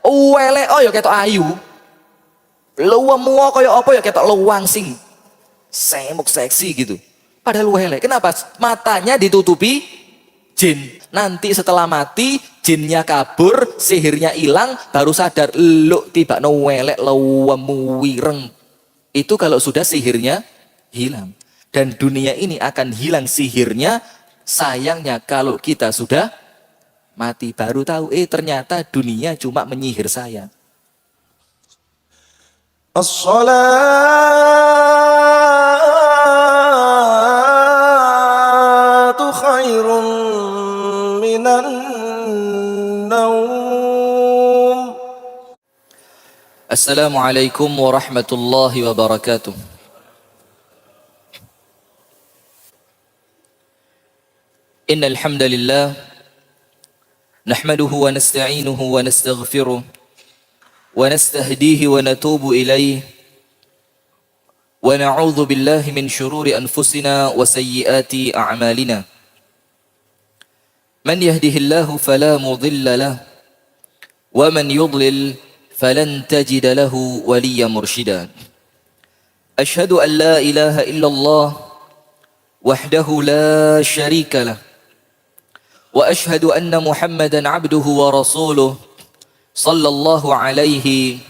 Elek oh ya ketok ayu. Luwemu kaya apa ya ketok luwang sing semuk seksi gitu. Padahal elek. Kenapa? Matanya ditutupi jin. Nanti setelah mati jinnya kabur, sihirnya hilang, baru sadar lu tiba no elek luwemu wireng. Itu kalau sudah sihirnya hilang. Dan dunia ini akan hilang sihirnya. Sayangnya kalau kita sudah mati baru tahu ternyata dunia cuma menyihir saya. As-salatu khairun minan naum. Assalamualaikum warahmatullahi wabarakatuh. Innal hamdalillah nahmaduhu wa nasta'inuhu wa nastaghfiruh wa nastahdihi wa natubu ilaih wa na'udzu billahi min shururi anfusina wa sayyiati a'malina. Man yahdihillahu fala mudilla lahu wa man yudlil falan tajida lahu waliyyan mursyida. Ashhadu an la ilaha illallah wahdahu la syarika lah wa ashhadu anna Muhammadan abduhu wa rasuluh sallallahu alaihi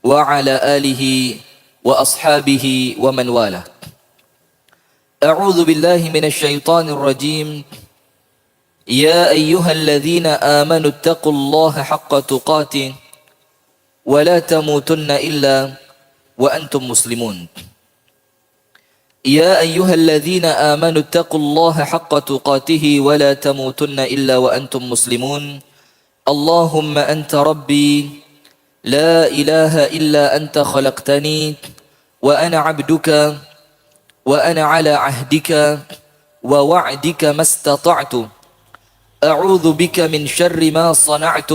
wa ala alihi wa ashabihi wa man wala. A'udzu billahi minasy syaithanir rajim. Ya ayyuhalladzina amanu taqullaha haqqa tuqatih wa la tamutunna illa wa antum muslimun. يا أيها الذين آمنوا اتقوا الله حق تقاته ولا تموتن إلا وأنتم مسلمون. اللهم أنت ربي لا إله إلا أنت خلقتني وأنا عبدك وأنا على عهدك ووعدك ما استطعت أعوذ بك من شر ما صنعت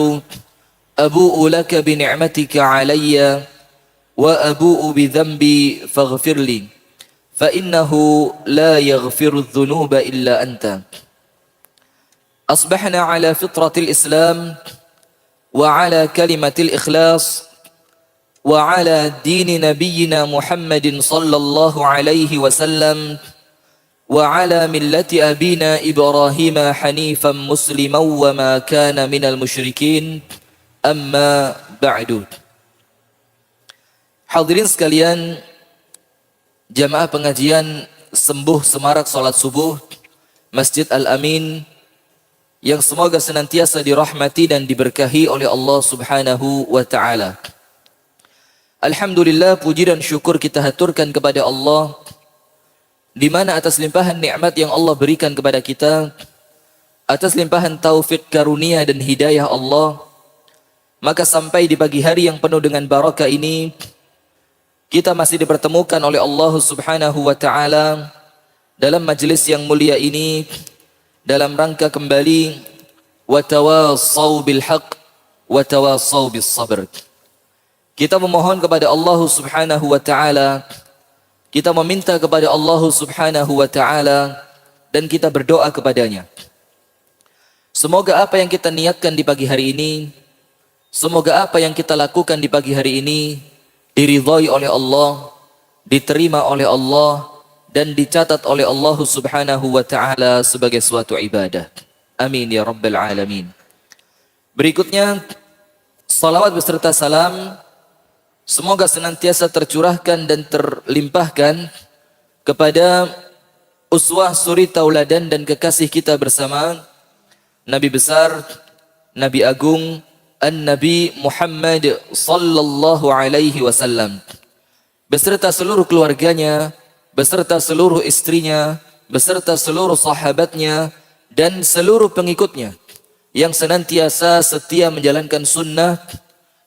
أبوء لك بنعمتك علي وأبوء بذنبي فاغفر لي فإنه لا يغفر الذنوب إلا أنت. أصبحنا على فطرة الإسلام وعلى كلمة الإخلاص وعلى دين نبينا محمد صلى الله عليه وسلم وعلى ملة أبينا إبراهيم حنيفا مسلما وما كان من المشركين. أما بعد. Hadirin sekalian, jamaah pengajian Sembuh Semarak Salat Subuh Masjid Al-Amin yang semoga senantiasa dirahmati dan diberkahi oleh Allah Subhanahu wa taala. Alhamdulillah, puji dan syukur kita haturkan kepada Allah di mana atas limpahan nikmat yang Allah berikan kepada kita, atas limpahan taufik karunia dan hidayah Allah, maka sampai di pagi hari yang penuh dengan barakah ini kita masih dipertemukan oleh Allah Subhanahu wa taala dalam majelis yang mulia ini dalam rangka kembali wa tawassau bil haqq wa tawassau bis sabr. Kita memohon kepada Allah Subhanahu wa taala, kita meminta kepada Allah Subhanahu wa taala dan kita berdoa kepadanya. Semoga apa yang kita niatkan di pagi hari ini, semoga apa yang kita lakukan di pagi hari ini diridhai oleh Allah, diterima oleh Allah, dan dicatat oleh Allah Subhanahu wa taala sebagai suatu ibadah. Amin ya rabbal alamin. Berikutnya, salawat beserta salam semoga senantiasa tercurahkan dan terlimpahkan kepada uswah suri tauladan dan kekasih kita bersama Nabi besar, Nabi agung, An-Nabi Muhammad sallallahu alaihi wasallam beserta seluruh keluarganya, beserta seluruh istrinya, beserta seluruh sahabatnya dan seluruh pengikutnya yang senantiasa setia menjalankan sunnah,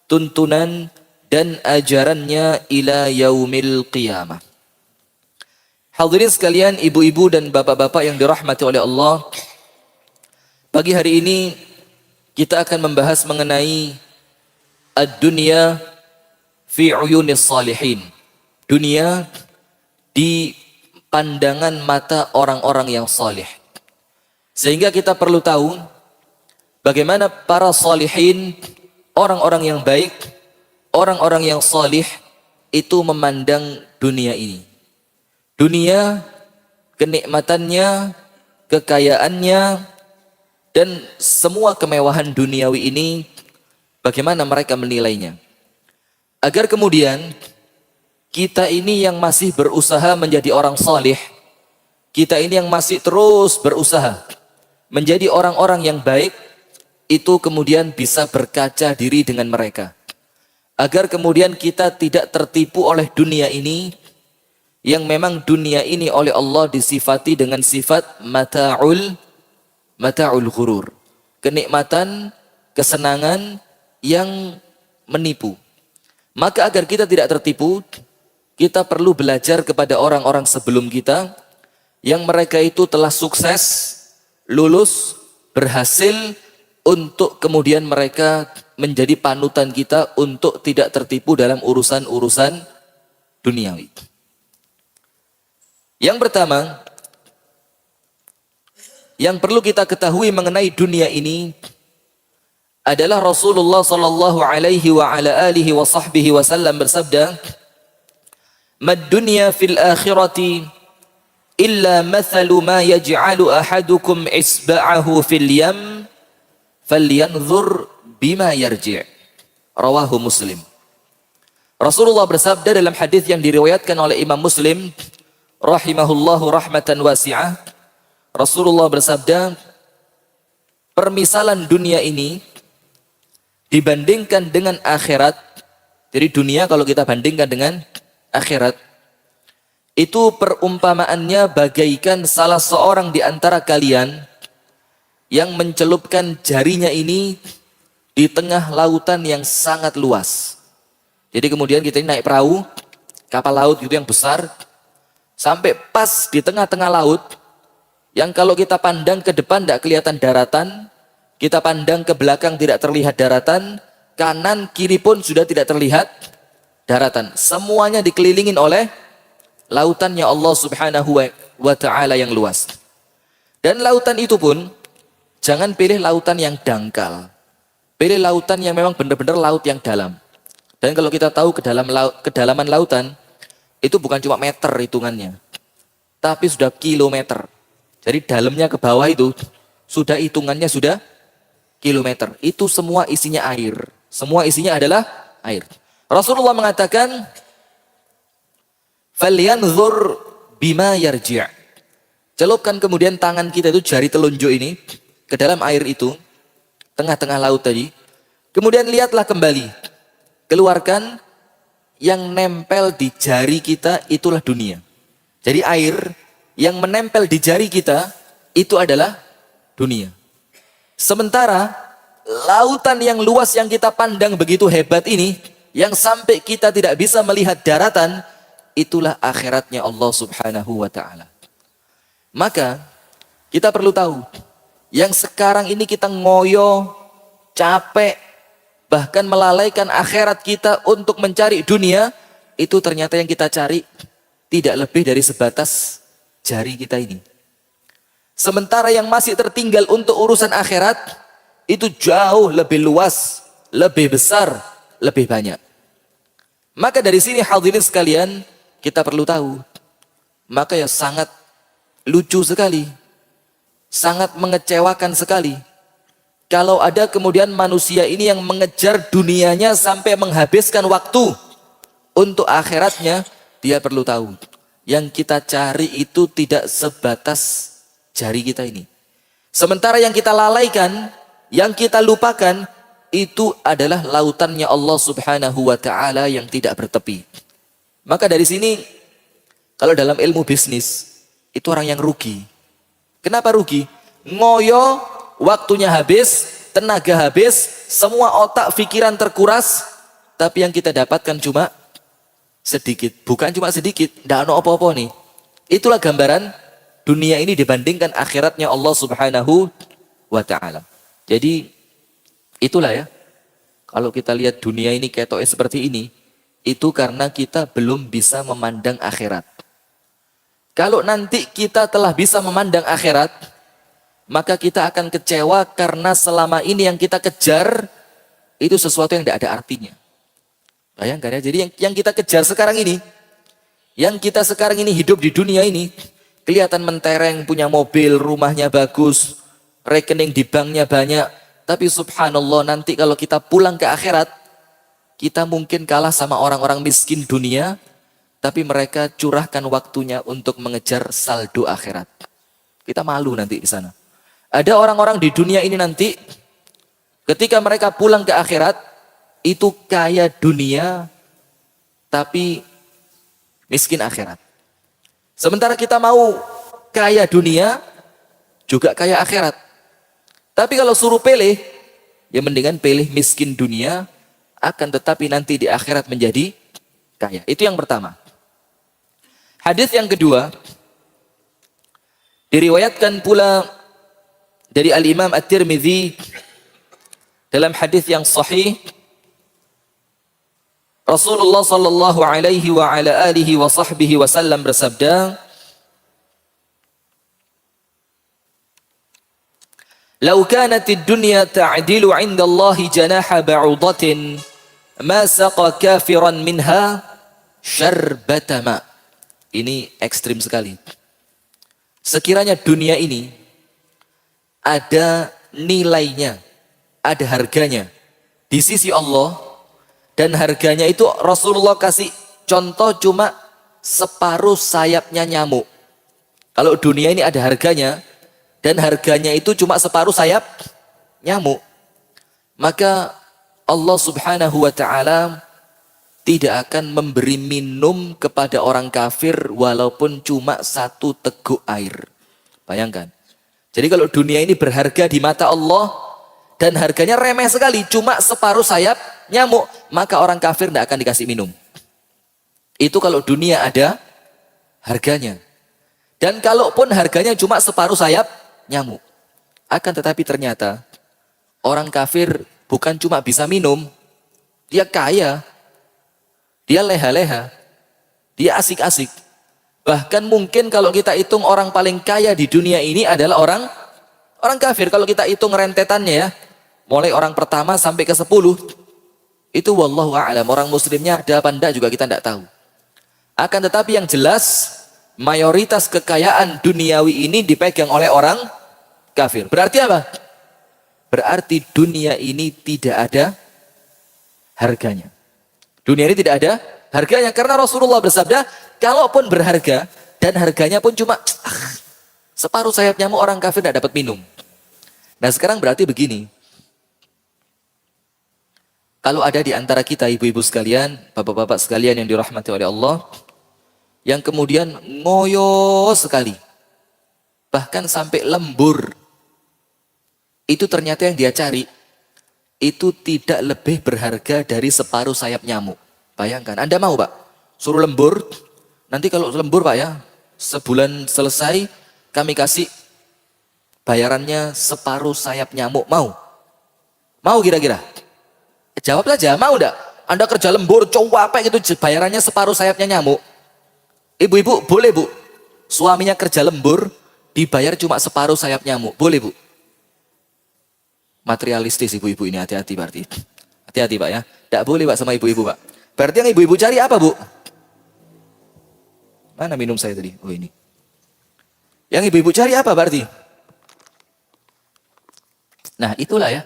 tuntunan dan ajarannya ila yaumil qiyamah. Hadirin sekalian, ibu-ibu dan bapak-bapak yang dirahmati oleh Allah, pagi hari ini kita akan membahas mengenai ad-dunya fi uyunis salihin. Dunia di pandangan mata orang-orang yang salih. Sehingga kita perlu tahu bagaimana para salihin orang-orang yang baik, orang-orang yang salih itu memandang dunia ini. Dunia, kenikmatannya, kekayaannya, dan semua kemewahan duniawi ini, bagaimana mereka menilainya. Agar kemudian kita ini yang masih berusaha menjadi orang salih, kita ini yang masih terus berusaha menjadi orang-orang yang baik, itu kemudian bisa berkaca diri dengan mereka. Agar kemudian kita tidak tertipu oleh dunia ini, yang memang dunia ini oleh Allah disifati dengan sifat mata'ul ghurur. Kenikmatan, kesenangan yang menipu. Maka agar kita tidak tertipu, kita perlu belajar kepada orang-orang sebelum kita, yang mereka itu telah sukses, lulus, berhasil, untuk kemudian mereka menjadi panutan kita untuk tidak tertipu dalam urusan-urusan duniawi. Yang pertama, yang perlu kita ketahui mengenai dunia ini adalah Rasulullah sallallahu alaihi wa ala alihi wa sahbihi wasallam bersabda, "Mad dunya fil akhirati illa mathalu ma yaj'alu ahadukum isba'ahu fil yam falyanzur bima yarji'." Rawahu Muslim. Rasulullah bersabda dalam hadis yang diriwayatkan oleh Imam Muslim rahimahullahu rahmatan wasi'ah. Rasulullah bersabda, permisalan dunia ini dibandingkan dengan akhirat. Jadi dunia kalau kita bandingkan dengan akhirat, itu perumpamaannya bagaikan salah seorang di antara kalian yang mencelupkan jarinya ini di tengah lautan yang sangat luas. Jadi kemudian kita ini naik perahu, kapal laut gitu yang besar, sampai pas di tengah-tengah laut, yang kalau kita pandang ke depan tidak kelihatan daratan, kita pandang ke belakang tidak terlihat daratan, kanan kiri pun sudah tidak terlihat daratan. Semuanya dikelilingin oleh lautannya Allah subhanahu wa ta'ala yang luas. Dan lautan itu pun, jangan pilih lautan yang dangkal. Pilih lautan yang memang benar-benar laut yang dalam. Dan kalau kita tahu kedalaman lautan, itu bukan cuma meter hitungannya, tapi sudah kilometer. Jadi dalamnya ke bawah itu, sudah hitungannya sudah kilometer. Itu semua isinya air. Semua isinya adalah air. Rasulullah mengatakan, "Falyanzur bima yarji'." Celupkan kemudian tangan kita itu, jari telunjuk ini, ke dalam air itu, tengah-tengah laut tadi. Kemudian lihatlah kembali. Keluarkan yang nempel di jari kita, itulah dunia. Jadi air yang menempel di jari kita, itu adalah dunia. Sementara lautan yang luas yang kita pandang begitu hebat ini, yang sampai kita tidak bisa melihat daratan, itulah akhiratnya Allah subhanahu wa ta'ala. Maka kita perlu tahu, yang sekarang ini kita ngoyo, capek, bahkan melalaikan akhirat kita untuk mencari dunia, itu ternyata yang kita cari tidak lebih dari sebatas jari kita ini. Sementara yang masih tertinggal untuk urusan akhirat, itu jauh lebih luas, lebih besar, lebih banyak. Maka dari sini hadirin sekalian, kita perlu tahu, maka ya sangat lucu sekali, sangat mengecewakan sekali, kalau ada kemudian manusia ini yang mengejar dunianya sampai menghabiskan waktu untuk akhiratnya. Dia perlu tahu, yang kita cari itu tidak sebatas jari kita ini. Sementara yang kita lalaikan, yang kita lupakan, itu adalah lautannya Allah subhanahu wa ta'ala yang tidak bertepi. Maka dari sini, kalau dalam ilmu bisnis, itu orang yang rugi. Kenapa rugi? Ngoyo, waktunya habis, tenaga habis, semua otak pikiran terkuras, tapi yang kita dapatkan cuma sedikit. Bukan cuma sedikit, tidak ada apa-apa nih. Itulah gambaran dunia ini dibandingkan akhiratnya Allah subhanahu wa ta'ala. Jadi itulah ya, kalau kita lihat dunia ini ketoknya seperti ini, itu karena kita belum bisa memandang akhirat. Kalau nanti kita telah bisa memandang akhirat, maka kita akan kecewa karena selama ini yang kita kejar itu sesuatu yang tidak ada artinya. Bayangkan ya, jadi yang kita kejar sekarang ini, yang kita sekarang ini hidup di dunia ini, kelihatan mentereng, punya mobil, rumahnya bagus, rekening di banknya banyak, tapi subhanallah nanti kalau kita pulang ke akhirat, kita mungkin kalah sama orang-orang miskin dunia, tapi mereka curahkan waktunya untuk mengejar saldo akhirat. Kita malu nanti di sana. Ada orang-orang di dunia ini nanti, ketika mereka pulang ke akhirat, itu kaya dunia, tapi miskin akhirat. Sementara kita mau kaya dunia, juga kaya akhirat. Tapi kalau suruh pilih, ya mendingan pilih miskin dunia, akan tetapi nanti di akhirat menjadi kaya. Itu yang pertama. Hadis yang kedua, diriwayatkan pula dari Al-Imam At-Tirmidzi dalam hadis yang sahih, Rasulullah sallallahu alaihi wa ala alihi wa sahbihi wasallam bersabda, "Lau kanatid dunya ta'dilu 'inda Allah janaha ba'udatin, ma saqa kafiran minha syarbata ma." Ini ekstrim sekali. Sekiranya dunia ini ada nilainya, ada harganya di sisi Allah, dan harganya itu Rasulullah kasih contoh cuma separuh sayapnya nyamuk. Kalau dunia ini ada harganya, dan harganya itu cuma separuh sayap nyamuk, maka Allah subhanahu wa ta'ala tidak akan memberi minum kepada orang kafir walaupun cuma 1 teguk air. Bayangkan. Jadi kalau dunia ini berharga di mata Allah, dan harganya remeh sekali, cuma separuh sayap nyamuk, maka orang kafir tidak akan dikasih minum. Itu kalau dunia ada harganya. Dan kalaupun harganya cuma separuh sayap nyamuk. Akan tetapi ternyata orang kafir bukan cuma bisa minum, dia kaya, dia leha-leha, dia asik-asik. Bahkan mungkin kalau kita hitung orang paling kaya di dunia ini adalah orang kafir. Kalau kita hitung rentetannya ya, mulai orang pertama sampai ke 10, itu wallahu a'lam, orang muslimnya ada apa enggak juga kita enggak tahu. Akan tetapi yang jelas, mayoritas kekayaan duniawi ini dipegang oleh orang kafir. Berarti apa? Berarti dunia ini tidak ada harganya. Dunia ini tidak ada harganya, karena Rasulullah bersabda, kalaupun berharga, dan harganya pun cuma separuh sayap nyamuk, orang kafir tidak dapat minum. Nah sekarang berarti begini, kalau ada di antara kita ibu-ibu sekalian, bapak-bapak sekalian yang dirahmati oleh Allah, yang kemudian ngoyo sekali, bahkan sampai lembur, itu ternyata yang dia cari, itu tidak lebih berharga dari separuh sayap nyamuk. Bayangkan, Anda mau Pak, suruh lembur, nanti kalau lembur Pak ya, sebulan selesai, kami kasih bayarannya separuh sayap nyamuk, mau? Mau kira-kira? Jawab saja, mau enggak? Anda kerja lembur, capek gitu, bayarannya separuh sayapnya nyamuk. Ibu-ibu, boleh Bu? Suaminya kerja lembur, dibayar cuma separuh sayap nyamuk. Boleh Bu? Materialistis ibu-ibu ini, hati-hati berarti. Hati-hati Pak ya. Tidak boleh Pak sama ibu-ibu Pak. Berarti yang ibu-ibu cari apa Bu? Mana minum saya tadi? Oh ini. Yang ibu-ibu cari apa berarti? Nah itulah ya.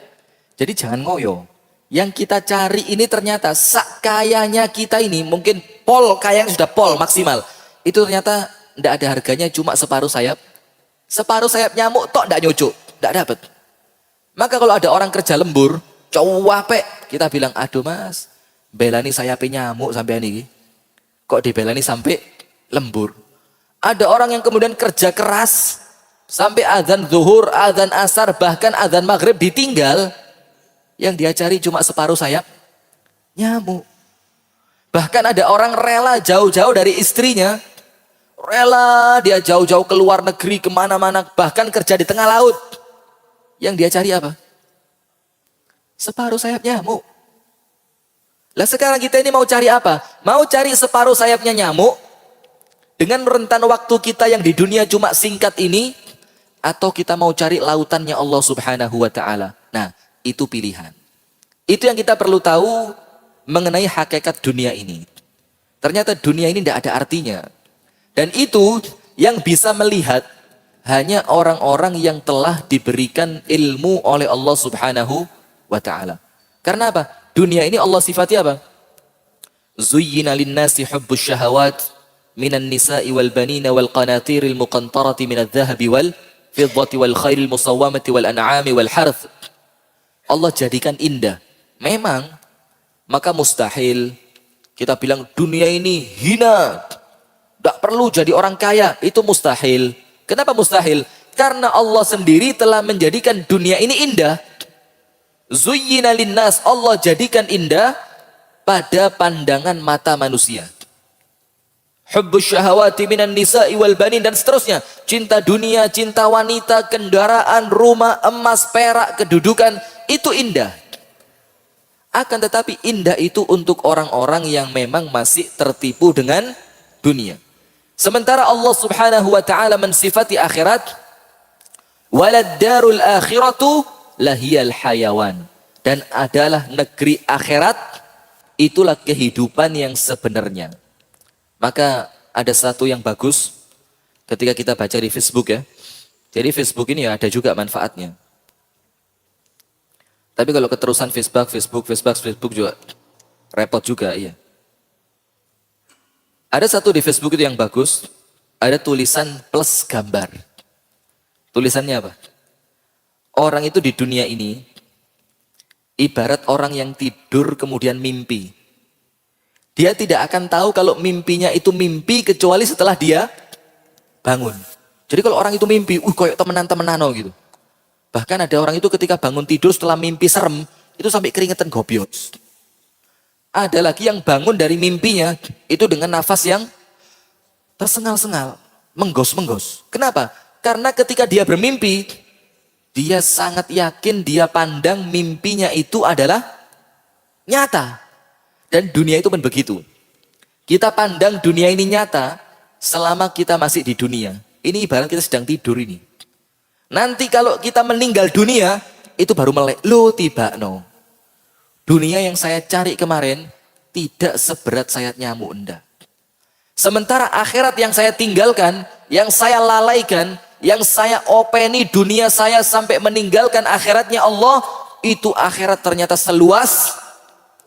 Jadi jangan ngoyo. Yang kita cari ini ternyata kayanya kita ini mungkin pol, kaya yang sudah pol maksimal. Itu ternyata tidak ada harganya, cuma separuh sayap. Separuh sayap nyamuk tok tidak nyucuk, tidak dapat. Maka kalau ada orang kerja lembur, capek, kita bilang, aduh mas, belani sayapnya nyamuk sampai ini. Kok dibelani sampai lembur? Ada orang yang kemudian kerja keras, sampai azan zuhur, azan asar, bahkan azan maghrib ditinggal. Yang dia cari cuma separuh sayap nyamuk. Bahkan ada orang rela jauh-jauh dari istrinya, rela dia jauh-jauh ke luar negeri, kemana-mana, bahkan kerja di tengah laut. Yang dia cari apa? Separuh sayap nyamuk. Lah sekarang kita ini mau cari apa? Mau cari separuh sayapnya nyamuk, dengan rentan waktu kita yang di dunia cuma singkat ini, atau kita mau cari lautannya Allah subhanahu wa ta'ala. Nah, itu pilihan. Itu yang kita perlu tahu mengenai hakikat dunia ini. Ternyata dunia ini tidak ada artinya. Dan itu yang bisa melihat hanya orang-orang yang telah diberikan ilmu oleh Allah Subhanahu wa ta'ala. Karena apa? Dunia ini Allah sifati apa? Zuyyina linnasi hubbus syahawat minan nisa'i wal banina wal qanatiril muqantarati minadh dhahabi wal fiddati wal khairil musawwamati wal an'ami wal harth. Allah jadikan indah. Memang, maka mustahil kita bilang dunia ini hina. Tidak perlu jadi orang kaya. Itu mustahil. Kenapa mustahil? Karena Allah sendiri telah menjadikan dunia ini indah. Zuyyina linnas, Allah jadikan indah pada pandangan mata manusia. Hubbus syahawati minan nisa'i wal banin dan seterusnya. Cinta dunia, cinta wanita, kendaraan, rumah, emas, perak, kedudukan, itu indah. Akan tetapi indah itu untuk orang-orang yang memang masih tertipu dengan dunia. Sementara Allah Subhanahu wa ta'ala mensifati akhirat, walad darul akhiratu lahiyal hayawan, dan adalah negeri akhirat, itulah kehidupan yang sebenarnya. Maka ada satu yang bagus ketika kita baca di Facebook ya. Jadi Facebook ini ya ada juga manfaatnya. Tapi kalau keterusan Facebook juga repot juga, iya. Ada satu di Facebook itu yang bagus, ada tulisan plus gambar. Tulisannya apa? Orang itu di dunia ini ibarat orang yang tidur kemudian mimpi. Dia tidak akan tahu kalau mimpinya itu mimpi kecuali setelah dia bangun. Jadi kalau orang itu mimpi, kayak temenan-temenan gitu. Bahkan ada orang itu ketika bangun tidur setelah mimpi serem, itu sampai keringetan gobios. Ada lagi yang bangun dari mimpinya, itu dengan nafas yang tersengal-sengal, menggos-menggos. Kenapa? Karena ketika dia bermimpi, dia sangat yakin dia pandang mimpinya itu adalah nyata. Dan dunia itu pun begitu. Kita pandang dunia ini nyata selama kita masih di dunia. Ini ibarat kita sedang tidur ini. Nanti kalau kita meninggal dunia, itu baru melek. Loh tiba no. Dunia yang saya cari kemarin tidak seberat sayap nyamuk enggak. Sementara akhirat yang saya tinggalkan, yang saya lalaikan, yang saya openi dunia saya sampai meninggalkan akhiratnya Allah, itu akhirat ternyata seluas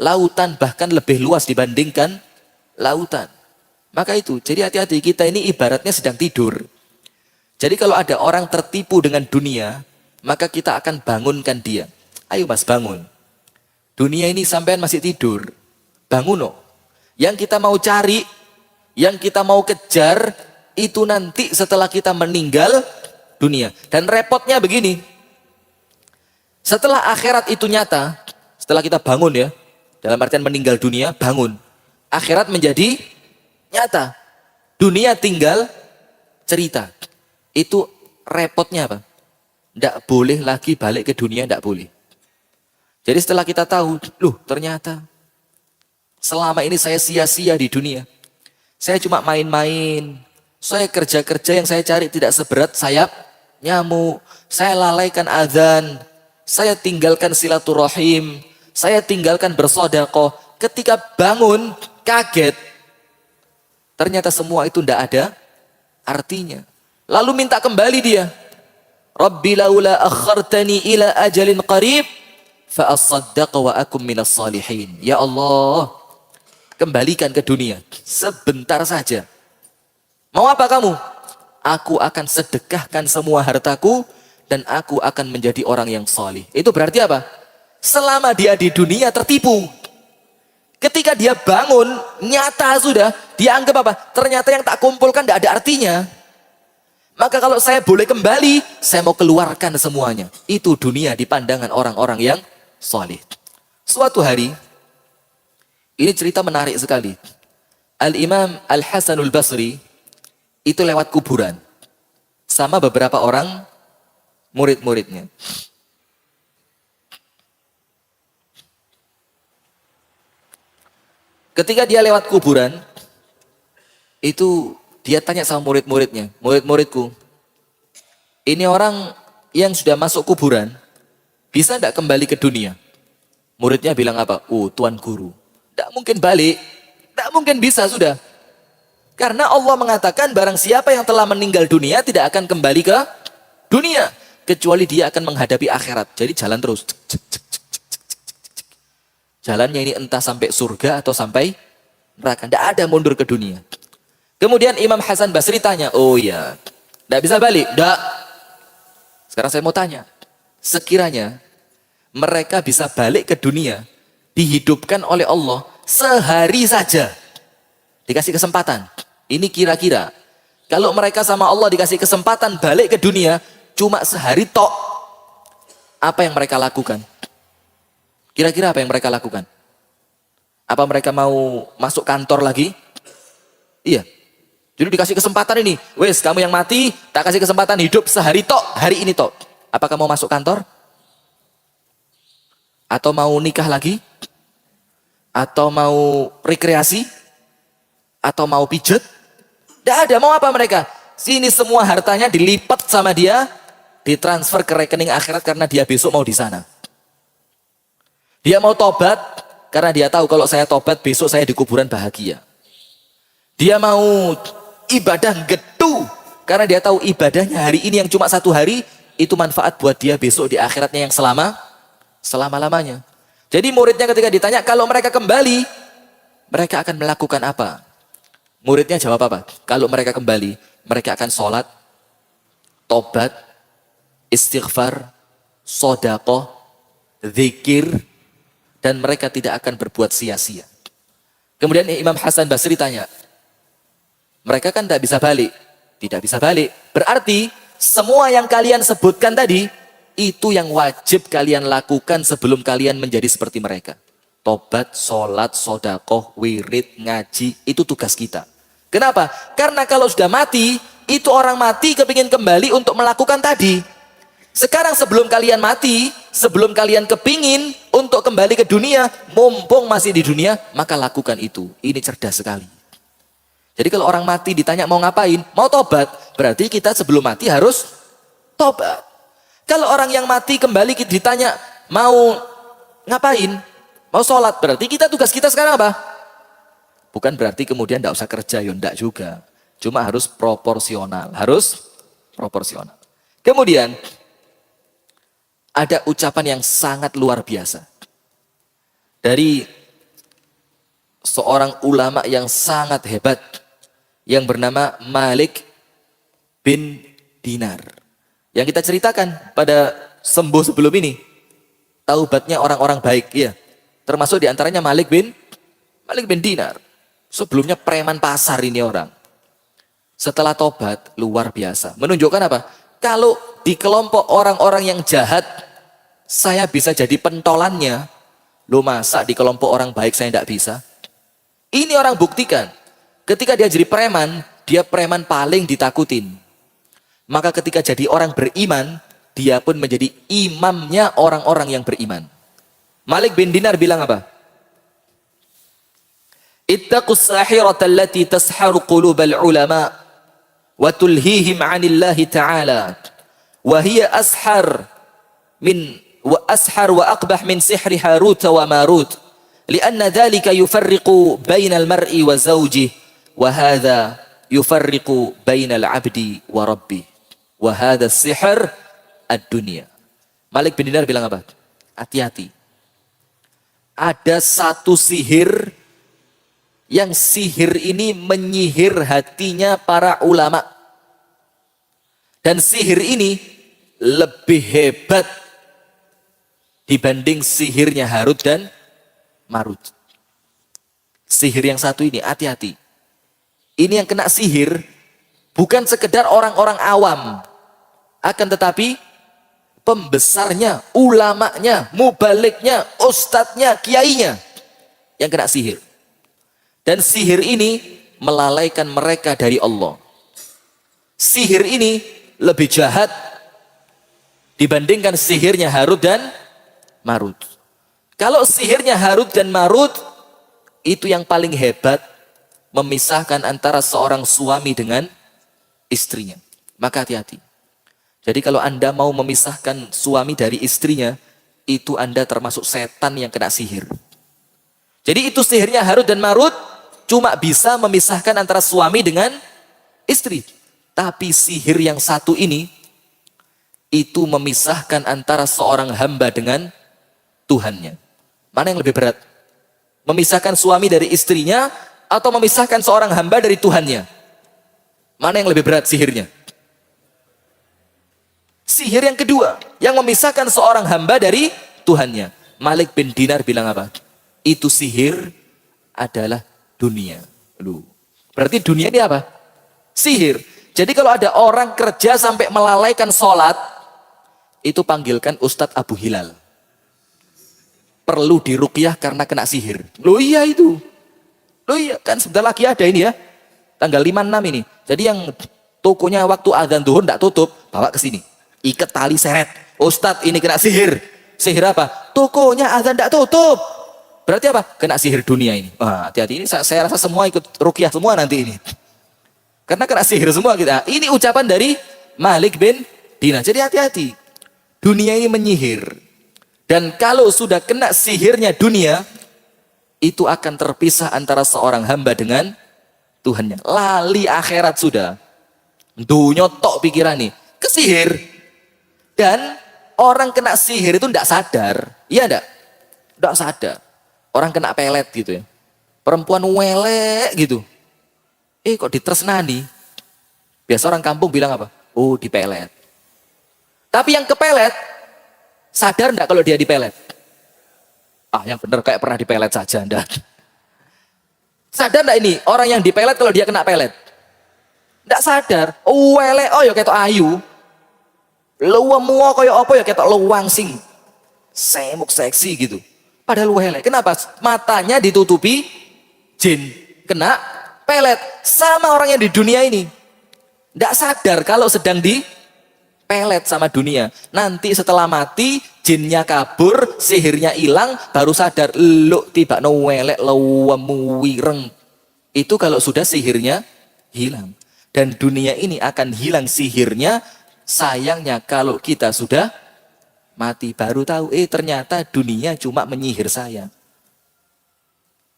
lautan, bahkan lebih luas dibandingkan lautan. Maka itu, jadi hati-hati, kita ini ibaratnya sedang tidur. Jadi kalau ada orang tertipu dengan dunia, maka kita akan bangunkan dia. Ayo mas bangun. Dunia ini sampean masih tidur. Bangun no. Yang kita mau cari, yang kita mau kejar, itu nanti setelah kita meninggal dunia. Dan repotnya begini. Setelah akhirat itu nyata, setelah kita bangun ya, dalam artian meninggal dunia, bangun. Akhirat menjadi nyata. Dunia tinggal cerita. Itu repotnya apa? Tidak boleh lagi balik ke dunia, tidak boleh. Jadi setelah kita tahu, loh ternyata selama ini saya sia-sia di dunia. Saya cuma main-main. Saya kerja-kerja yang saya cari tidak seberat sayap nyamuk. Saya lalaikan azan. Saya tinggalkan silaturahim. Saya tinggalkan bersedekah. Ketika bangun, kaget. Ternyata semua itu tidak ada artinya. Lalu minta kembali dia. Rabbi laula akhartani ila ajalin qarib fa asaddaqa wa akum minas salihin. Ya Allah, kembalikan ke dunia sebentar saja. Mau apa kamu? Aku akan sedekahkan semua hartaku dan aku akan menjadi orang yang salih. Itu berarti apa? Selama dia di dunia tertipu. Ketika dia bangun, nyata sudah, dia anggap apa? Ternyata yang tak kumpulkan tidak ada artinya. Maka kalau saya boleh kembali, saya mau keluarkan semuanya. Itu dunia di pandangan orang-orang yang salih. Suatu hari, ini cerita menarik sekali. Al-Imam Al-Hasanul Basri, itu lewat kuburan. Sama beberapa orang murid-muridnya. Ketika dia lewat kuburan, itu dia tanya sama murid-muridnya, murid-muridku, ini orang yang sudah masuk kuburan, bisa tidak kembali ke dunia? Muridnya bilang apa? Tuan guru. Tidak mungkin balik. Tidak mungkin bisa sudah. Karena Allah mengatakan barang siapa yang telah meninggal dunia tidak akan kembali ke dunia. Kecuali dia akan menghadapi akhirat. Jadi jalan terus. Jalannya ini entah sampai surga atau sampai neraka. Tidak ada mundur ke dunia. Kemudian Imam Hasan Basri tanya, oh ya, tidak bisa balik? Tidak. Sekarang saya mau tanya, sekiranya mereka bisa balik ke dunia, dihidupkan oleh Allah sehari saja, dikasih kesempatan. Ini kira-kira, kalau mereka sama Allah dikasih kesempatan balik ke dunia, cuma sehari tok, apa yang mereka lakukan? Kira-kira apa yang mereka lakukan? Apa mereka mau masuk kantor lagi? Iya. Jadi dikasih kesempatan ini, wes kamu yang mati, tak kasih kesempatan hidup sehari tok, hari ini tok. Apakah mau masuk kantor? Atau mau nikah lagi? Atau mau rekreasi? Atau mau pijet? Tidak ada, mau apa mereka? Sini semua hartanya dilipat sama dia, ditransfer ke rekening akhirat karena dia besok mau di sana. Dia mau tobat, karena dia tahu kalau saya tobat besok saya di kuburan bahagia. Dia mau ibadah gedu karena dia tahu ibadahnya hari ini yang cuma satu hari itu manfaat buat dia besok di akhiratnya yang selama-lamanya. Jadi muridnya ketika ditanya kalau mereka kembali mereka akan melakukan apa? Muridnya jawab apa? Kalau mereka kembali mereka akan sholat, tobat, istighfar, sodaqoh, zikir, dan mereka tidak akan berbuat sia-sia. Kemudian Imam Hasan Basri tanya, mereka kan tidak bisa balik. Tidak bisa balik. Berarti semua yang kalian sebutkan tadi, itu yang wajib kalian lakukan sebelum kalian menjadi seperti mereka. Tobat, sholat, sodakoh, wirid, ngaji, itu tugas kita. Kenapa? Karena kalau sudah mati, itu orang mati kepingin kembali untuk melakukan tadi. Sekarang sebelum kalian mati, sebelum kalian kepingin untuk kembali ke dunia, mumpung masih di dunia, maka lakukan itu. Ini cerdas sekali. Jadi kalau orang mati ditanya mau ngapain? Mau tobat. Berarti kita sebelum mati harus tobat. Kalau orang yang mati kembali ditanya mau ngapain? Mau sholat. Berarti tugas kita sekarang apa? Bukan berarti kemudian tidak usah kerja. Ya enggak juga. Cuma harus proporsional. Harus proporsional. Kemudian ada ucapan yang sangat luar biasa. Dari seorang ulama yang sangat hebat. Yang bernama Malik bin Dinar. Yang kita ceritakan pada sembuh sebelum ini. Taubatnya orang-orang baik. Ya. Termasuk diantaranya Malik bin Dinar. Sebelumnya preman pasar ini orang. Setelah tobat, luar biasa. Menunjukkan apa? Kalau di kelompok orang-orang yang jahat, saya bisa jadi pentolannya. Loh masa di kelompok orang baik saya tidak bisa? Ini orang buktikan. Ketika dia jadi preman, dia preman paling ditakutin. Maka ketika jadi orang beriman, dia pun menjadi imamnya orang-orang yang beriman. Malik bin Dinar bilang apa? Ittaqus sahirata allati tasharu qulubal ulama wa tulhihim 'anillahi ta'ala wa hiya ashar wa aqbah min sihri Harut wa Marut lianna dhalika yufarriqu bainal mar'i wa zawjihi وهذا يفرق بين العبد وربه وهذا السحر الدنيا. Malik bin Dinar bilang apa? Hati-hati. Ada satu sihir yang sihir ini menyihir hatinya para ulama. Dan sihir ini lebih hebat dibanding sihirnya Harut dan Marut. Sihir yang satu ini, hati-hati. Ini yang kena sihir bukan sekedar orang-orang awam. Akan tetapi pembesarnya, ulamanya, mubaliknya, ustadznya, kiainya yang kena sihir. Dan sihir ini melalaikan mereka dari Allah. Sihir ini lebih jahat dibandingkan sihirnya Harut dan Marut. Kalau sihirnya Harut dan Marut itu yang paling hebat, memisahkan antara seorang suami dengan istrinya. Maka hati-hati. Jadi kalau Anda mau memisahkan suami dari istrinya, itu Anda termasuk setan yang kena sihir. Jadi itu sihirnya Harut dan Marut cuma bisa memisahkan antara suami dengan istri. Tapi sihir yang satu ini, itu memisahkan antara seorang hamba dengan Tuhannya. Mana yang lebih berat? Memisahkan suami dari istrinya atau memisahkan seorang hamba dari Tuhannya? Mana yang lebih berat sihirnya? Sihir yang kedua, yang memisahkan seorang hamba dari Tuhannya. Malik bin Dinar bilang apa? Itu sihir adalah dunia. Aduh. Berarti dunia ini apa? Sihir. Jadi kalau ada orang kerja sampai melalaikan sholat, itu panggilkan Ustadz Abu Hilal. Perlu diruqyah karena kena sihir. Loh iya itu. Loh iya, kan sebentar lagi ada ini ya. Tanggal 5-6 ini. Jadi yang tokonya waktu azan zuhur tidak tutup, bawa ke sini. Ikat tali seret. Ustadz ini kena sihir. Sihir apa? Tokonya azan tidak tutup. Berarti apa? Kena sihir dunia ini. Wah, hati-hati ini saya rasa semua ikut ruqyah semua nanti ini. Karena kena sihir semua kita. Ini ucapan dari Malik bin Dinar. Jadi hati-hati. Dunia ini menyihir. Dan kalau sudah kena sihirnya dunia, itu akan terpisah antara seorang hamba dengan Tuhannya. Lali akhirat sudah. Dunia tok pikiran nih. Kesihir. Dan orang kena sihir itu tidak sadar. Iya enggak? Tidak sadar. Orang kena pelet gitu ya. Perempuan welek gitu. Kok ditresnani? Biasa orang kampung bilang apa? Oh dipelet. Tapi yang kepelet, sadar enggak kalau dia dipelet? Ah yang benar kayak pernah dipelet saja Anda. Sadar enggak ini orang yang dipelet kalau dia kena pelet? Enggak sadar. Oh welek, oh ya ketok ayu. Luwemu kaya apa ya ketok luwang sing. Semuk seksi gitu. Padahal welek. Kenapa? Matanya ditutupi jin. Kena pelet. Sama orang yang di dunia ini. Enggak sadar kalau sedang dipelet sama dunia. Nanti setelah mati, jinnya kabur, sihirnya hilang, baru sadar. Lu tiba no welek, luwemu wireng. Itu kalau sudah sihirnya hilang. Dan dunia ini akan hilang sihirnya. Sayangnya kalau kita sudah mati baru tahu, ternyata dunia cuma menyihir saya.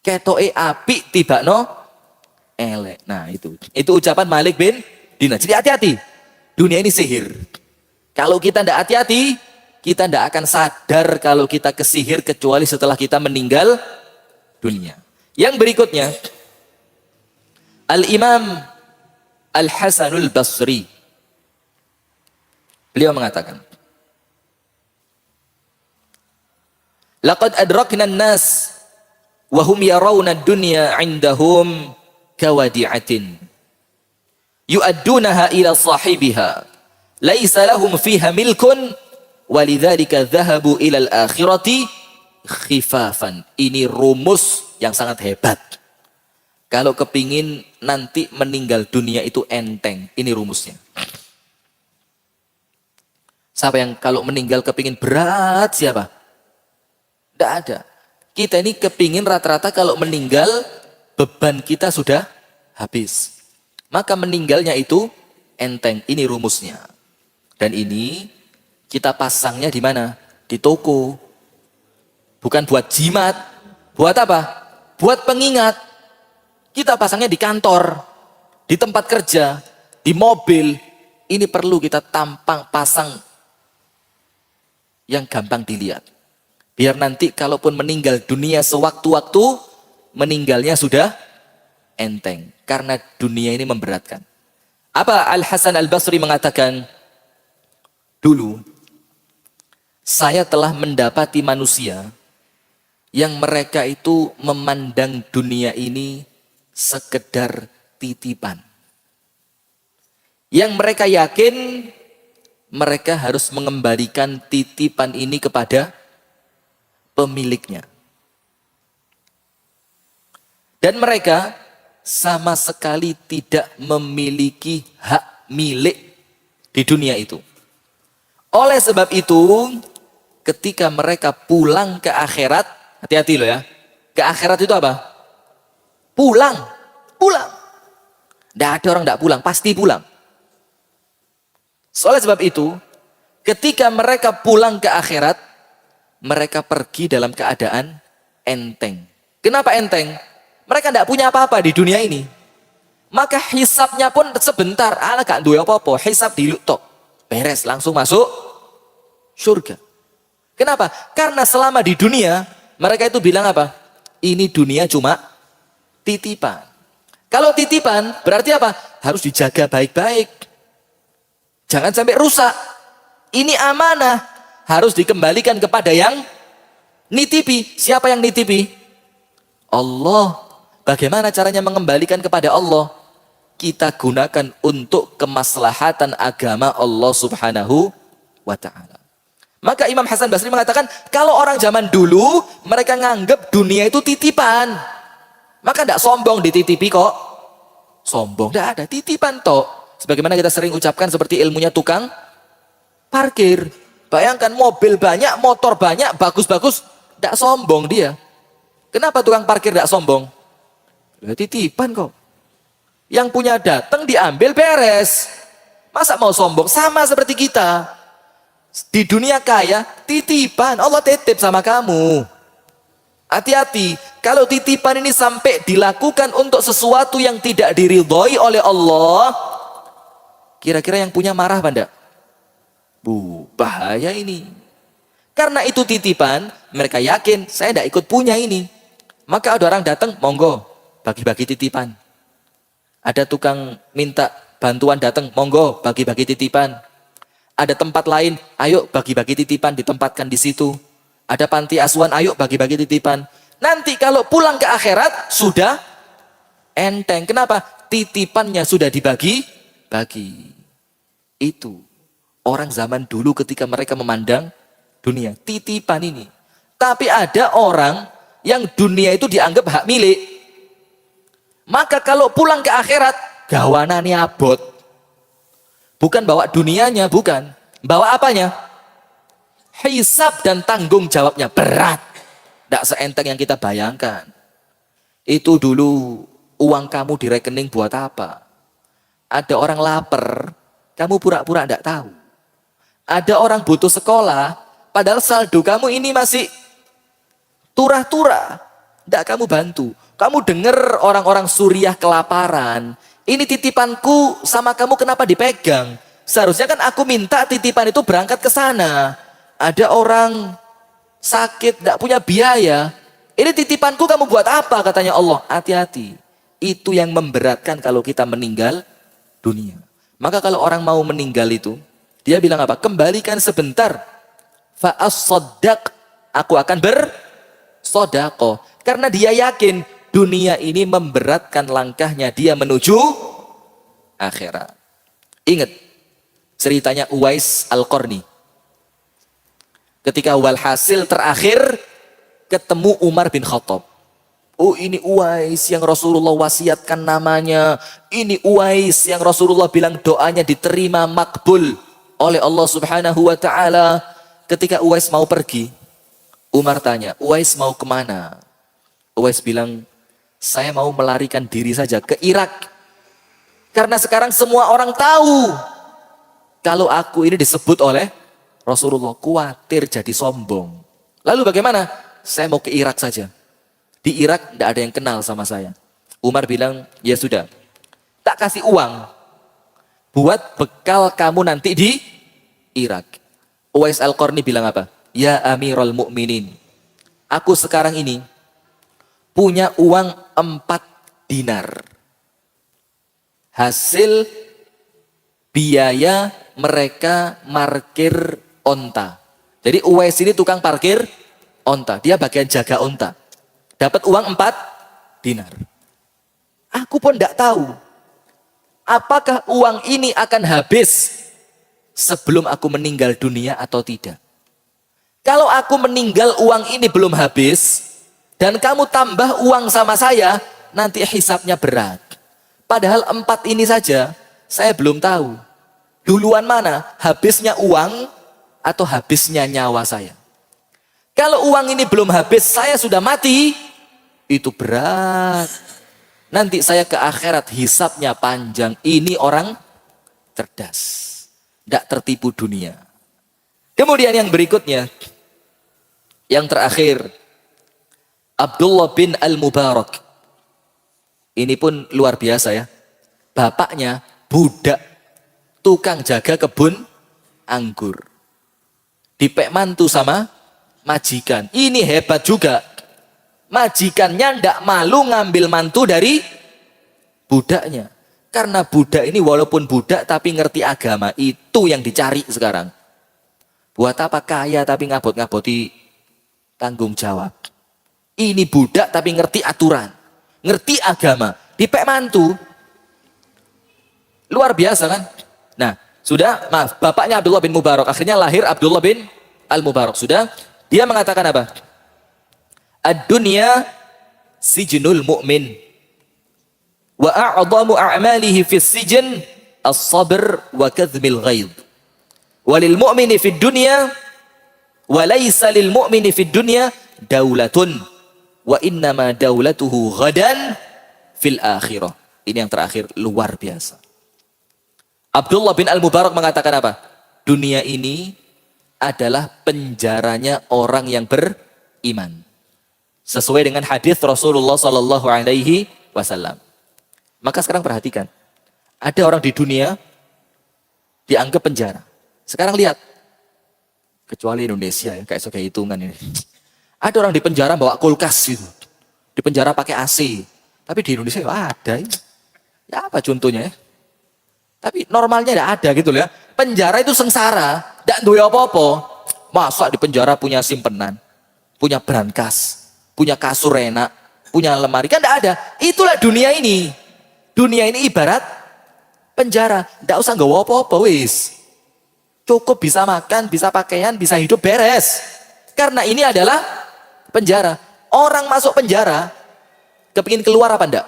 Ketoke apik tiba no elek. Nah itu ucapan Malik bin Dinar. Jadi hati-hati. Dunia ini sihir. Kalau kita tidak hati-hati, kita tidak akan sadar kalau kita kesihir kecuali setelah kita meninggal dunia. Yang berikutnya, Al-Imam Al-Hasanul Basri. Beliau mengatakan, laqad adrakna an-nas wa hum yarawna ad-dunya 'indahum kawadi'atin yu'addunaha ila sahibiha laisa lahum fiha milkun walidzalika dhahabu ila al-akhirati khifafan. Ini rumus yang sangat hebat. Kalau kepingin nanti meninggal dunia itu enteng, ini rumusnya. Siapa yang kalau meninggal kepingin berat siapa? Tidak ada. Kita ini kepingin rata-rata kalau meninggal beban kita sudah habis. Maka meninggalnya itu enteng. Ini rumusnya. Dan ini kita pasangnya di mana? Di toko. Bukan buat jimat. Buat apa? Buat pengingat. Kita pasangnya di kantor, di tempat kerja, di mobil. Ini perlu kita pasang yang gampang dilihat. Biar nanti kalaupun meninggal dunia sewaktu-waktu, meninggalnya sudah enteng. Karena dunia ini memberatkan. Apa Al-Hasan Al-Basri mengatakan? Dulu, saya telah mendapati manusia yang mereka itu memandang dunia ini sekedar titipan. Yang mereka yakin mereka harus mengembalikan titipan ini kepada pemiliknya. Dan mereka sama sekali tidak memiliki hak milik di dunia itu. Oleh sebab itu, ketika mereka pulang ke akhirat, hati-hati loh ya. Ke akhirat itu apa? Pulang. Tidak ada orang tidak pulang, pasti pulang. Oleh sebab itu, ketika mereka pulang ke akhirat, mereka pergi dalam keadaan enteng. Kenapa enteng? Mereka tidak punya apa-apa di dunia ini. Maka hisapnya pun sebentar. Ala gak duwe apa-apa. Hisap diluk tok. Beres, langsung masuk surga. Kenapa? Karena selama di dunia, mereka itu bilang apa? Ini dunia cuma titipan. Kalau titipan, berarti apa? Harus dijaga baik-baik. Jangan sampai rusak. Ini amanah. Harus dikembalikan kepada yang nitipi. Siapa yang nitipi? Allah. Bagaimana caranya mengembalikan kepada Allah? Kita gunakan untuk kemaslahatan agama Allah subhanahu wa ta'ala. Maka Imam Hasan Basri mengatakan, kalau orang zaman dulu, mereka nganggap dunia itu titipan. Maka tidak sombong dititipi kok. Sombong, tidak ada, titipan toh. Sebagaimana kita sering ucapkan seperti ilmunya tukang parkir. Bayangkan mobil banyak, motor banyak, bagus-bagus, tidak sombong dia. Kenapa tukang parkir tidak sombong? Titipan kok. Yang punya datang diambil beres. Masa mau sombong? Sama seperti kita. Di dunia kaya, titipan. Allah titip sama kamu. Hati-hati. Kalau titipan ini sampai dilakukan untuk sesuatu yang tidak diridhoi oleh Allah, kira-kira yang punya marah apa enggak? Bahaya ini. Karena itu titipan, mereka yakin saya tidak ikut punya ini. Maka ada orang datang, monggo, bagi-bagi titipan. Ada tukang minta bantuan datang, monggo, bagi-bagi titipan. Ada tempat lain, ayo bagi-bagi titipan, ditempatkan di situ. Ada panti asuhan, ayo bagi-bagi titipan. Nanti kalau pulang ke akhirat, sudah enteng. Kenapa? Titipannya sudah dibagi-bagi. Itu orang zaman dulu ketika mereka memandang dunia. Titipan ini. Tapi ada orang yang dunia itu dianggap hak milik. Maka kalau pulang ke akhirat, gawanannya abot. Bukan bawa dunianya, bukan. Bawa apanya? Hisab dan tanggung jawabnya berat. Tidak seenteng yang kita bayangkan. Itu dulu uang kamu di rekening buat apa? Ada orang lapar, kamu pura-pura tidak tahu. Ada orang butuh sekolah, padahal saldo kamu ini masih turah-turah. Tidak kamu bantu. Kamu dengar orang-orang Suriah kelaparan. Ini titipanku sama kamu kenapa dipegang? Seharusnya kan aku minta titipan itu berangkat ke sana. Ada orang sakit, tidak punya biaya. Ini titipanku kamu buat apa? Katanya Allah. Hati-hati. Itu yang memberatkan kalau kita meninggal dunia. Maka kalau orang mau meninggal itu, dia bilang apa? Kembalikan sebentar. Fa'as-soddaq. Aku akan bersodaqoh. Karena dia yakin dunia ini memberatkan langkahnya dia menuju akhirat. Ingat ceritanya Uwais Al-Qarni. Ketika walhasil terakhir ketemu Umar bin Khattab. Oh, ini Uwais yang Rasulullah wasiatkan namanya. Ini Uwais yang Rasulullah bilang doanya diterima makbul oleh Allah subhanahu wa ta'ala. Ketika Uwais mau pergi, Umar tanya, Uwais mau kemana? Uwais bilang, saya mau melarikan diri saja ke Irak. Karena sekarang semua orang tahu kalau aku ini disebut oleh Rasulullah, khawatir jadi sombong. Lalu bagaimana? Saya mau ke Irak saja. Di Irak tidak ada yang kenal sama saya. Umar bilang, ya sudah, tak kasih uang buat bekal kamu nanti di Irak. Uwais Al-Qarni bilang apa? Ya Amirul Mukminin, aku sekarang ini punya uang 4 dinar. Hasil biaya mereka parkir onta. Jadi Uwais ini tukang parkir onta. Dia bagian jaga onta. Dapat uang 4 dinar. Aku pun tidak tahu. Apakah uang ini akan habis sebelum aku meninggal dunia atau tidak. Kalau aku meninggal uang ini belum habis, dan kamu tambah uang sama saya, nanti hisapnya berat. Padahal 4 ini saja, saya belum tahu. Duluan mana? Habisnya uang atau habisnya nyawa saya? Kalau uang ini belum habis, saya sudah mati, itu berat. Nanti saya ke akhirat, hisapnya panjang. Ini orang cerdas. Tidak tertipu dunia. Kemudian yang berikutnya, Yang terakhir, Abdullah bin Al-Mubarak. Ini pun luar biasa ya. Bapaknya budak tukang jaga kebun anggur. Dipek mantu sama majikan. Ini hebat juga. Majikannya ndak malu ngambil mantu dari budaknya. Karena budak ini walaupun budak tapi ngerti agama. Itu yang dicari sekarang. Buat apa kaya tapi ngabot-ngaboti tanggung jawab. Ini budak tapi ngerti aturan. Ngerti agama. Dipek mantu. Luar biasa kan? Nah, sudah, maaf, bapaknya Abdullah bin Mubarak. Akhirnya lahir Abdullah bin Al-Mubarak. Sudah, dia mengatakan apa? Ad-dunya sijnul mu'min. Wa a'zamu a'malihi fis sijn as-sabr wa kadhmil ghaidh. Walil mu'mini fid dunya wa laysa lil mu'mini fid dunya daulatun wa innama daulatuhu ghadan fil akhirah. Ini yang terakhir, luar biasa. Abdullah bin Al-Mubarak mengatakan apa? Dunia ini adalah penjaranya orang yang beriman. Sesuai dengan hadis Rasulullah sallallahu alaihi wasallam. Maka sekarang perhatikan. Ada orang di dunia dianggap penjara. Sekarang lihat. Kecuali Indonesia ya, kayak hitungan ini. Ada orang di penjara bawa kulkas gitu. Di penjara pakai AC. Tapi di Indonesia ya ada. Ya apa contohnya ya? Tapi normalnya tidak ada gitu loh ya. Penjara itu sengsara. Tidak duwe apa-apa. Masa di penjara punya simpenan. Punya brankas. Punya kasur enak. Punya lemari. Kan tidak ada. Itulah dunia ini. Dunia ini ibarat penjara. Tidak usah nggawa apa-apa wis. Cukup bisa makan, bisa pakaian, bisa hidup beres. Karena ini adalah penjara. Orang masuk penjara. Kepingin keluar apa enggak?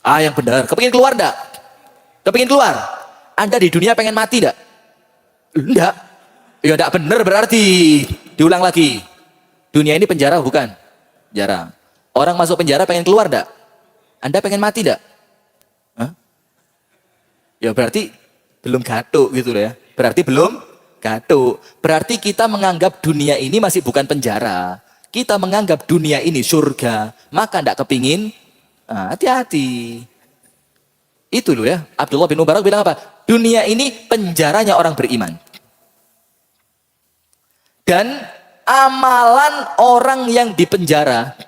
Ah yang benar. Kepingin keluar enggak? Kepingin keluar? Anda di dunia pengen mati enggak? Enggak. Ya enggak benar berarti. Diulang lagi. Dunia ini penjara bukan? Penjara. Orang masuk penjara pengen keluar enggak? Anda pengen mati enggak? Hah? Ya berarti belum gatuk gitu loh ya. Berarti belum gatuk. Berarti kita menganggap dunia ini masih bukan penjara. Kita menganggap dunia ini surga. Maka enggak kepingin. Hati-hati. Itu loh ya. Abdullah bin Mubarak bilang apa? Dunia ini penjaranya orang beriman. Dan amalan orang yang dipenjara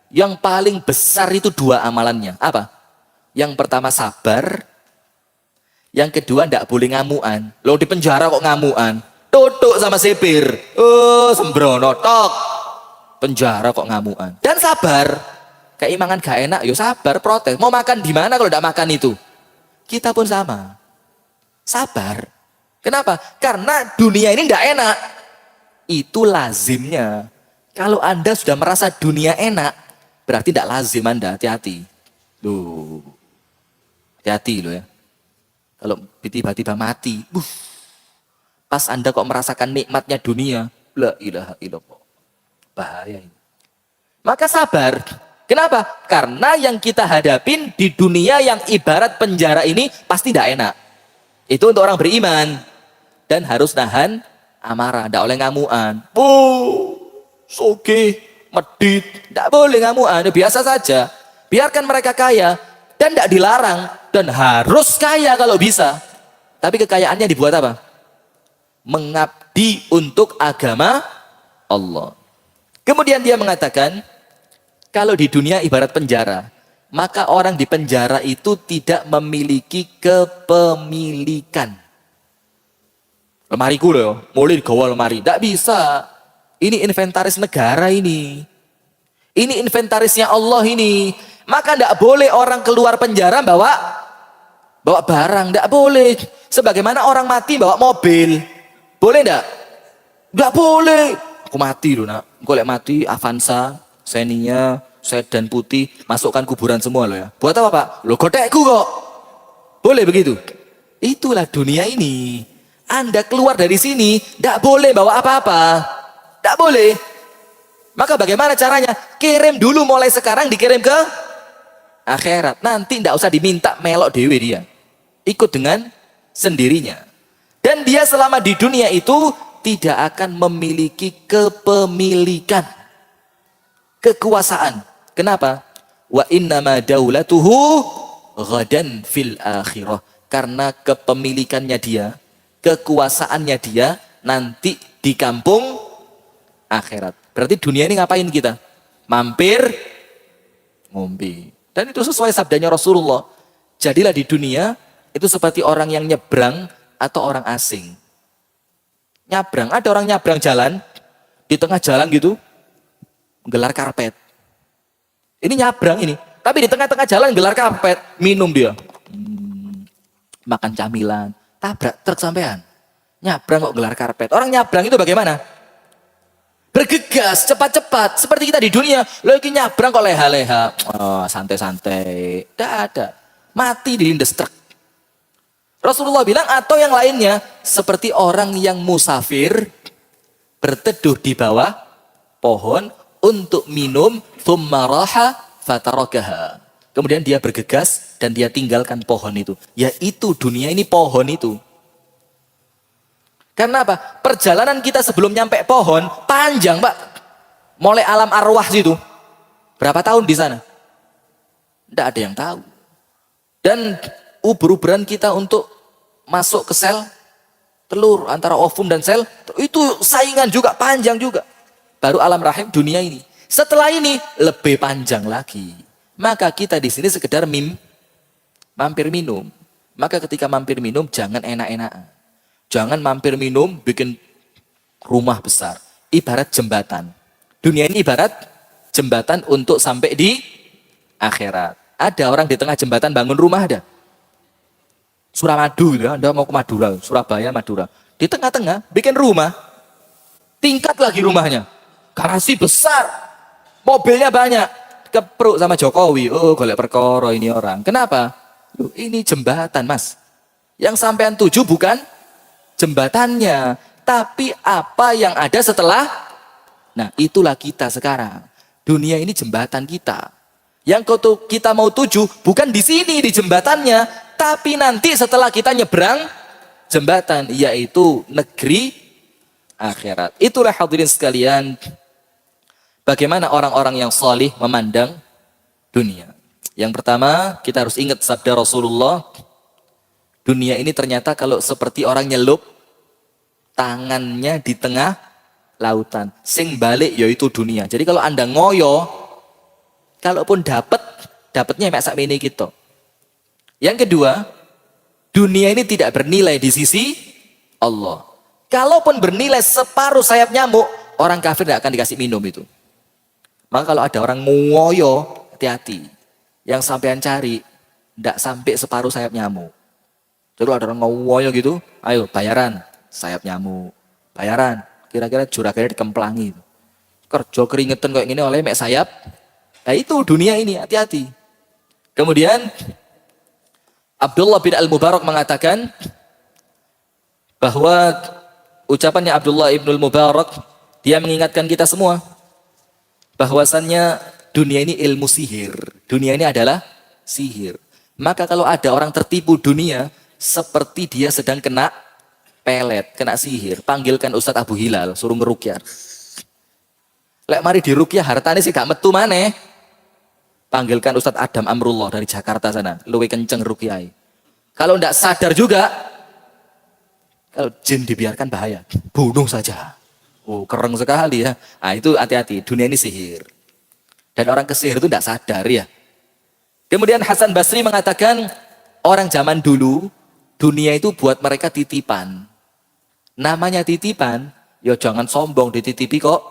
yang paling besar itu dua amalannya. Apa? Yang pertama sabar. Yang kedua ndak boleh ngamuan. Lo di penjara kok ngamuan? Tutuk sama sipir. Oh, sembrono tok. Penjara kok ngamuan. Dan sabar. Keimangan gak enak, yo sabar, protes. Mau makan di mana kalau ndak makan itu? Kita pun sama. Sabar. Kenapa? Karena dunia ini ndak enak. Itu lazimnya. Kalau Anda sudah merasa dunia enak, berarti tidak lazim Anda, hati-hati. Loh. Hati-hati loh ya. Kalau tiba-tiba mati, pas Anda kok merasakan nikmatnya dunia, la ilaha illallah. Bahaya ini. Maka sabar. Kenapa? Karena yang kita hadapin di dunia yang ibarat penjara ini pasti tidak enak. Itu untuk orang beriman. Dan harus nahan amarah, tidak oleh ngamuan. Soge, medit, tidak boleh ngamuan, biasa saja. Biarkan mereka kaya dan tidak dilarang dan harus kaya kalau bisa. Tapi kekayaannya dibuat apa? Mengabdi untuk agama Allah. Kemudian dia mengatakan, kalau di dunia ibarat penjara, maka orang di penjara itu tidak memiliki kepemilikan. Lemariku loh, mulai digawa lemari. Tidak bisa. Ini inventaris negara ini. Ini inventarisnya Allah ini. Maka tidak boleh orang keluar penjara bawa barang. Tidak boleh. Sebagaimana orang mati bawa mobil. Boleh tidak? Tidak boleh. Aku mati loh nak. Golek mati, Avanza, Xenia, sedan putih. Masukkan kuburan semua loh ya. Buat apa pak? Loh godekku kok. Boleh begitu? Itulah dunia ini. Anda keluar dari sini, tidak boleh bawa apa-apa. Tidak boleh. Maka bagaimana caranya? Kirim dulu mulai sekarang, dikirim ke akhirat. Nanti tidak usah diminta melok dewe dia. Ikut dengan sendirinya. Dan dia selama di dunia itu tidak akan memiliki kepemilikan, kekuasaan. Kenapa? Wa innama daulatuhu ghadan fil akhirah. Karena kepemilikannya dia, kekuasaannya dia nanti di kampung akhirat. Berarti dunia ini ngapain kita? Mampir, ngombe. Dan itu sesuai sabdanya Rasulullah. Jadilah di dunia itu seperti orang yang nyebrang atau orang asing. Nyabrang, ada orang nyabrang jalan, di tengah jalan gitu, gelar karpet. Ini nyabrang ini, tapi di tengah-tengah jalan gelar karpet, minum dia. Makan camilan, tabrak truk sampean. Nyabrang kok gelar karpet. Orang nyabrang itu bagaimana? Bergegas, cepat-cepat. Seperti kita di dunia, lagi nyabrang kok leha-leha. Oh, santai-santai. Tidak ada. Mati dilindas truk. Rasulullah bilang, atau yang lainnya, seperti orang yang musafir, berteduh di bawah pohon untuk minum, thumma raha fatarakaha. Kemudian dia bergegas dan dia tinggalkan pohon itu. Yaitu dunia ini pohon itu. Karena apa? Perjalanan kita sebelum nyampe pohon panjang, Pak. Mulai alam arwah situ. Berapa tahun di sana? Tidak ada yang tahu. Dan uber-uberan kita untuk masuk ke sel telur antara ovum dan sel itu saingan juga, panjang juga. Baru alam rahim dunia ini. Setelah ini lebih panjang lagi. Maka kita di sini sekedar mampir minum. Maka ketika mampir minum jangan enak-enakan. Jangan mampir minum bikin rumah besar. Ibarat jembatan. Dunia ini ibarat jembatan untuk sampai di akhirat. Ada orang di tengah jembatan bangun rumah ada. Suramadu, ya, Anda mau ke Madura, Surabaya, Madura. Di tengah-tengah bikin rumah. Tingkat lagi rumahnya. Garasi besar. Mobilnya banyak. Kepruk sama Jokowi. Oh, golek perkara ini orang. Kenapa? Loh, ini jembatan, Mas. Yang sampean tuju bukan jembatannya, tapi apa yang ada setelah. Nah, itulah kita sekarang. Dunia ini jembatan kita. Yang kita mau tuju bukan di sini di jembatannya, tapi nanti setelah kita nyebrang jembatan, yaitu negeri akhirat. Itulah hadirin sekalian, bagaimana orang-orang yang salih memandang dunia. Yang pertama, kita harus ingat sabda Rasulullah, dunia ini ternyata kalau seperti orang nyelup, tangannya di tengah lautan. Sing balik yaitu dunia. Jadi kalau Anda ngoyo, kalaupun dapatnya mek sak mene gitu. Yang kedua, dunia ini tidak bernilai di sisi Allah. Kalaupun bernilai separuh sayap nyamuk, orang kafir tidak akan dikasih minum itu. Maka kalau ada orang ngoyo, hati-hati. Yang sampean cari, tidak sampai separuh sayap nyamuk. Terus ada orang ngoyo gitu, ayo bayaran sayap nyamuk. Bayaran, kira-kira juragannya dikemplangi. Kerja keringetan kayak gini oleh mek sayap. Nah itu dunia ini, hati-hati. Kemudian Abdullah bin Al-Mubarak mengatakan bahwa ucapannya Abdullah ibn Al-Mubarak, dia mengingatkan kita semua bahwasannya dunia ini ilmu sihir. Dunia ini adalah sihir. Maka kalau ada orang tertipu dunia, seperti dia sedang kena pelet, kena sihir. Panggilkan Ustadz Abu Hilal, suruh ngerukyah. Lek mari dirukyah hartanya sih gak metu maneh. Panggilkan Ustadz Adam Amrullah dari Jakarta sana. Luwe kenceng rukyai. Kalau tidak sadar juga, kalau jin dibiarkan bahaya. Bunuh saja. Oh, keren sekali ya. Nah itu hati-hati, dunia ini sihir. Dan orang kesihir itu tidak sadar ya. Kemudian Hasan Basri mengatakan, orang zaman dulu, dunia itu buat mereka titipan. Namanya titipan, ya jangan sombong, dititipi kok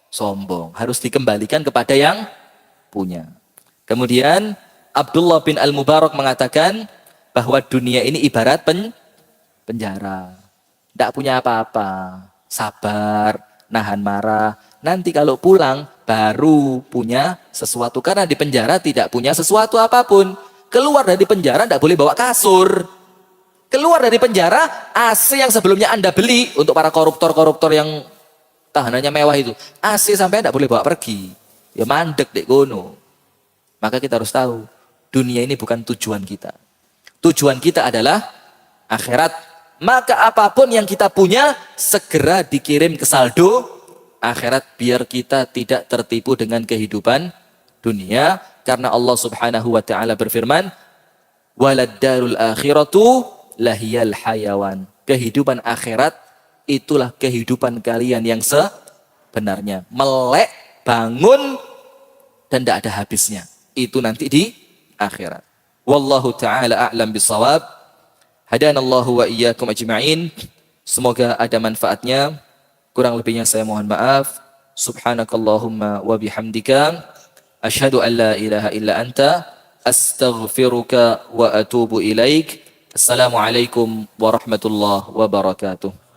sombong. Harus dikembalikan kepada yang punya. Kemudian Abdullah bin Al-Mubarak mengatakan bahwa dunia ini ibarat penjara. Tidak punya apa-apa. Sabar, nahan marah. Nanti kalau pulang baru punya sesuatu. Karena di penjara tidak punya sesuatu apapun. Keluar dari penjara tidak boleh bawa kasur. Keluar dari penjara, AC yang sebelumnya Anda beli untuk para koruptor-koruptor yang tahanannya mewah itu. AC sampai tidak boleh bawa pergi. Ya mandek dek gono. Maka kita harus tahu, dunia ini bukan tujuan kita. Tujuan kita adalah akhirat, maka apapun yang kita punya segera dikirim ke saldo akhirat biar kita tidak tertipu dengan kehidupan dunia. Karena Allah Subhanahu wa taala berfirman, "Walad darul akhiratu lahiyal hayawan." Kehidupan akhirat itulah kehidupan kalian yang sebenarnya. Melek, bangun, dan tidak ada habisnya. Itu nanti di akhirat. Wallahu ta'ala a'lam bisawab. Hadanallahu wa iyyakum ajma'in. Semoga ada manfaatnya. Kurang lebihnya saya mohon maaf. Subhanakallahumma wa bihamdika. Asyhadu an la ilaha illa anta. Astaghfiruka wa atubu ilaik. Assalamualaikum warahmatullahi wabarakatuh.